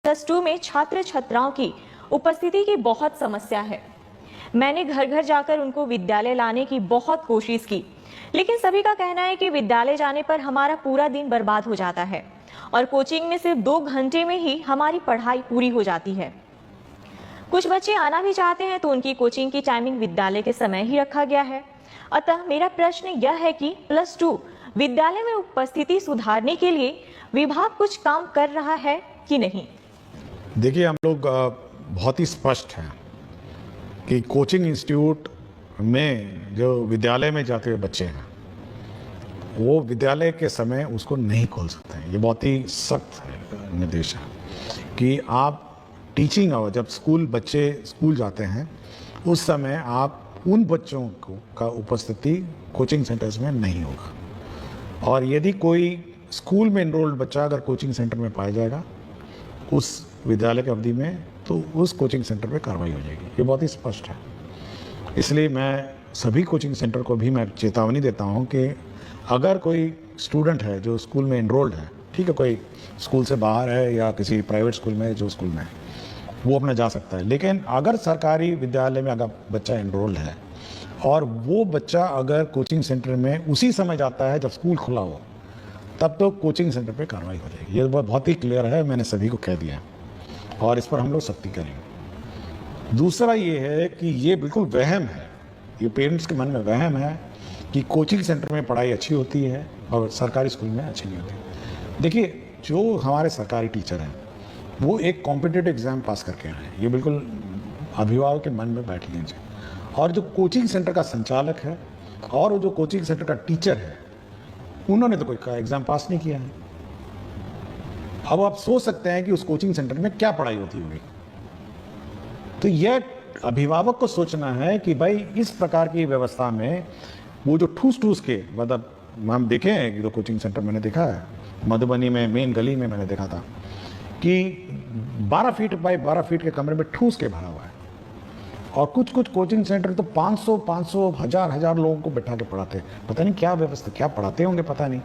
+2 में छात्र छात्राओं की उपस्थिति की बहुत समस्या है। मैंने घर घर जाकर उनको विद्यालय लाने की बहुत कोशिश की, लेकिन सभी का कहना है कि विद्यालय जाने पर हमारा पूरा दिन बर्बाद हो जाता है और कोचिंग में सिर्फ 2 घंटे में ही हमारी पढ़ाई पूरी हो जाती है। कुछ बच्चे आना भी चाहते हैं तो उनकी कोचिंग की टाइमिंग विद्यालय के समय ही रखा गया है। अतः मेरा प्रश्न यह है कि +2 विद्यालय में उपस्थिति सुधारने के लिए विभाग कुछ काम कर रहा है कि नहीं? देखिए, हम लोग बहुत ही स्पष्ट हैं कि कोचिंग इंस्टीट्यूट में जो विद्यालय में जाते हुए बच्चे हैं वो विद्यालय के समय उसको नहीं खोल सकते हैं। ये बहुत ही सख्त है निर्देश है कि आप टीचिंग आवर, जब बच्चे स्कूल जाते हैं उस समय आप उन बच्चों का उपस्थिति कोचिंग सेंटर्स में नहीं होगा। और यदि कोई स्कूल में इनरोल्ड बच्चा अगर कोचिंग सेंटर में पाया जाएगा उस विद्यालय की अवधि में, तो उस कोचिंग सेंटर पे कार्रवाई हो जाएगी। ये बहुत ही स्पष्ट है। इसलिए मैं सभी कोचिंग सेंटर को भी मैं चेतावनी देता हूं कि अगर कोई स्टूडेंट है जो स्कूल में इनरोल्ड है, ठीक है, कोई स्कूल से बाहर है या किसी प्राइवेट स्कूल में जो स्कूल में है, वो अपना जा सकता है। लेकिन अगर सरकारी विद्यालय में अगर बच्चा इनरोल्ड है और वो बच्चा अगर कोचिंग सेंटर में उसी समय जाता है जब स्कूल खुला हो, तब तो कोचिंग सेंटर पे कार्रवाई हो जाएगी। ये बहुत ही क्लियर है, मैंने सभी को कह दिया और इस पर हम लोग सख्ती करेंगे। दूसरा ये है कि ये बिल्कुल वहम है, ये पेरेंट्स के मन में वहम है कि कोचिंग सेंटर में पढ़ाई अच्छी होती है और सरकारी स्कूल में अच्छी नहीं होती। देखिए, जो हमारे सरकारी टीचर हैं वो एक कॉम्पिटिटिव एग्ज़ाम पास करके आए हैं, ये बिल्कुल अभिभावक के मन में बैठ लीजिए। और जो कोचिंग सेंटर का संचालक है और जो कोचिंग सेंटर का टीचर है, उन्होंने तो कोई एग्ज़ाम पास नहीं किया है। अब आप सोच सकते हैं कि उस कोचिंग सेंटर में क्या पढ़ाई होती होगी। तो यह अभिभावक को सोचना है कि भाई इस प्रकार की व्यवस्था में वो जो ठूस के, मतलब हम देखे हैं कि तो कोचिंग सेंटर मैंने देखा है मधुबनी में, मेन गली में मैंने देखा था कि 12 फीट बाई 12 फीट के कमरे में ठूस के भरा हुआ है। और कुछ कोचिंग सेंटर तो 500 हजार लोगों को बैठा के पढ़ाते हैं। पता नहीं क्या व्यवस्था, क्या पढ़ाते होंगे पता नहीं,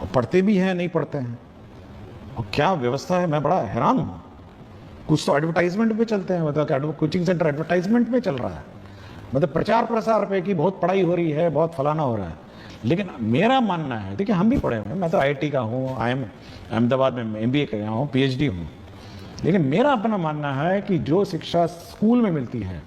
और पढ़ते भी हैं नहीं पढ़ते हैं, और क्या व्यवस्था है, मैं बड़ा हैरान हूँ। कुछ तो एडवर्टाइजमेंट पे चलते हैं, मतलब कोचिंग सेंटर एडवर्टाइजमेंट में चल रहा है, मतलब प्रचार प्रसार पे कि बहुत पढ़ाई हो रही है, बहुत फलाना हो रहा है। लेकिन मेरा मानना है, देखिए हम भी पढ़े हुए हैं, मैं तो IIT का हूँ, अहमदाबाद में MBA कर रहा हूँ, PhD हूँ। लेकिन मेरा अपना मानना है कि जो शिक्षा स्कूल में मिलती है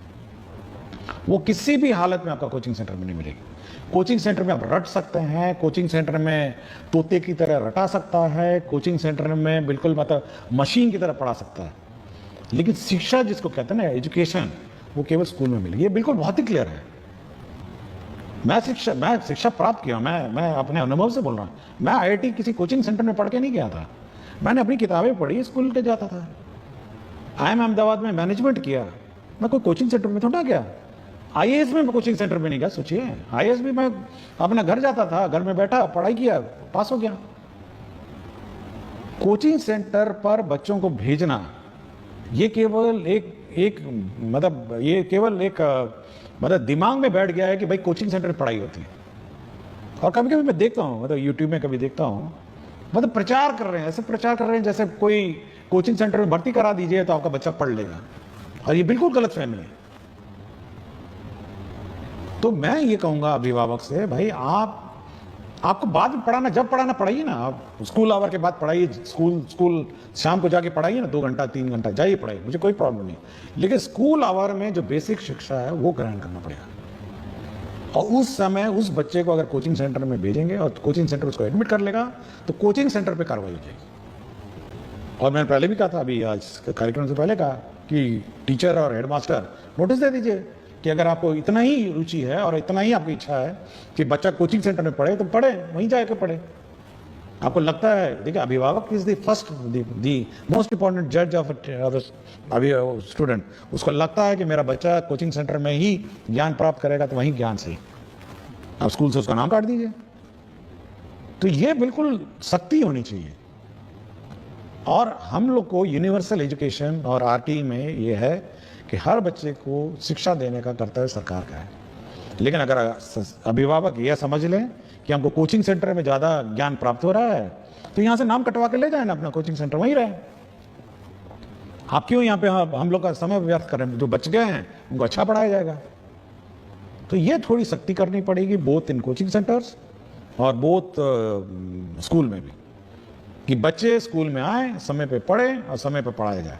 वो किसी भी हालत में आपका कोचिंग सेंटर में नहीं मिलेगी। कोचिंग सेंटर में आप रट सकते हैं, कोचिंग सेंटर में तोते की तरह रटा सकता है, कोचिंग सेंटर में बिल्कुल मतलब मशीन की तरह पढ़ा सकता है, लेकिन शिक्षा जिसको कहते हैं ना, एजुकेशन, वो केवल स्कूल में मिलेगी। ये बिल्कुल बहुत ही क्लियर है। मैं शिक्षा प्राप्त किया, मैं अपने अनुभव से बोल रहा हूँ। मैं IIT किसी कोचिंग सेंटर में पढ़ के नहीं गया था, मैंने अपनी किताबें पढ़ी, स्कूल के जाता था। IIM अहमदाबाद में मैनेजमेंट किया, मैं कोई कोचिंग सेंटर में थोड़ा गया। IAS में मैं कोचिंग सेंटर में नहीं गया, सोचिए। IAS भी मैं अपना घर जाता था, घर में बैठा पढ़ाई किया, पास हो गया। कोचिंग सेंटर पर बच्चों को भेजना ये केवल एक मतलब दिमाग में बैठ गया है कि भाई कोचिंग सेंटर में पढ़ाई होती है। और कभी कभी मैं देखता हूँ, मतलब यूट्यूब में कभी देखता हूँ, मतलब प्रचार कर रहे हैं, ऐसे प्रचार कर रहे हैं जैसे कोई कोचिंग सेंटर में भर्ती करा दीजिए तो आपका बच्चा पढ़ लेगा। और ये बिल्कुल गलत फहमी है। तो मैं ये कहूंगा अभिभावक से, भाई आपको बाद में पढ़ाना, जब पढ़ाना पढ़ाइए ना, आप स्कूल आवर के बाद पढ़ाइए, स्कूल शाम को जाके पढ़ाइए ना, 2 घंटा 3 घंटा जाइए पढ़ाइए, मुझे कोई प्रॉब्लम नहीं। लेकिन स्कूल आवर में जो बेसिक शिक्षा है वो ग्रहण करना पड़ेगा। और उस समय उस बच्चे को अगर कोचिंग सेंटर में भेजेंगे और कोचिंग सेंटर उसको एडमिट कर लेगा तो कोचिंग सेंटर पर कार्रवाई हो जाएगी। और मैंने पहले भी कहा था, अभी आज कार्यक्रम से पहले कहा कि टीचर और हेडमास्टर नोटिस दे दीजिए कि अगर आपको इतना ही रुचि है और इतना ही आपकी इच्छा है कि बच्चा कोचिंग सेंटर में पढ़े तो पढ़े, वहीं जाकर पढ़े। आपको लगता है, देखिए, अभिभावक इज द मोस्ट इंपॉर्टेंट जज ऑफ स्टूडेंट। उसको लगता है कि मेरा बच्चा कोचिंग सेंटर में ही ज्ञान प्राप्त करेगा तो वहीं ज्ञान से, आप स्कूल से उसका नाम काट दीजिए। तो ये बिल्कुल सख्ती होनी चाहिए। और हम लोग को यूनिवर्सल एजुकेशन और RT में ये है कि हर बच्चे को शिक्षा देने का कर्तव्य सरकार का है। लेकिन अगर अभिभावक यह समझ लें कि हमको कोचिंग सेंटर में ज़्यादा ज्ञान प्राप्त हो रहा है तो यहाँ से नाम कटवा के ले जाए ना अपना कोचिंग सेंटर, वहीं रहे। आप क्यों यहाँ पे हम लोग का समय व्यर्थ करें? जो बच गए हैं उनको अच्छा पढ़ाया जाएगा। तो ये थोड़ी सख्ती करनी पड़ेगी बोथ इन कोचिंग सेंटर्स और बोथ स्कूल में भी, कि बच्चे स्कूल में आए, समय पे पढ़ें और समय पे पढ़ाया जाए।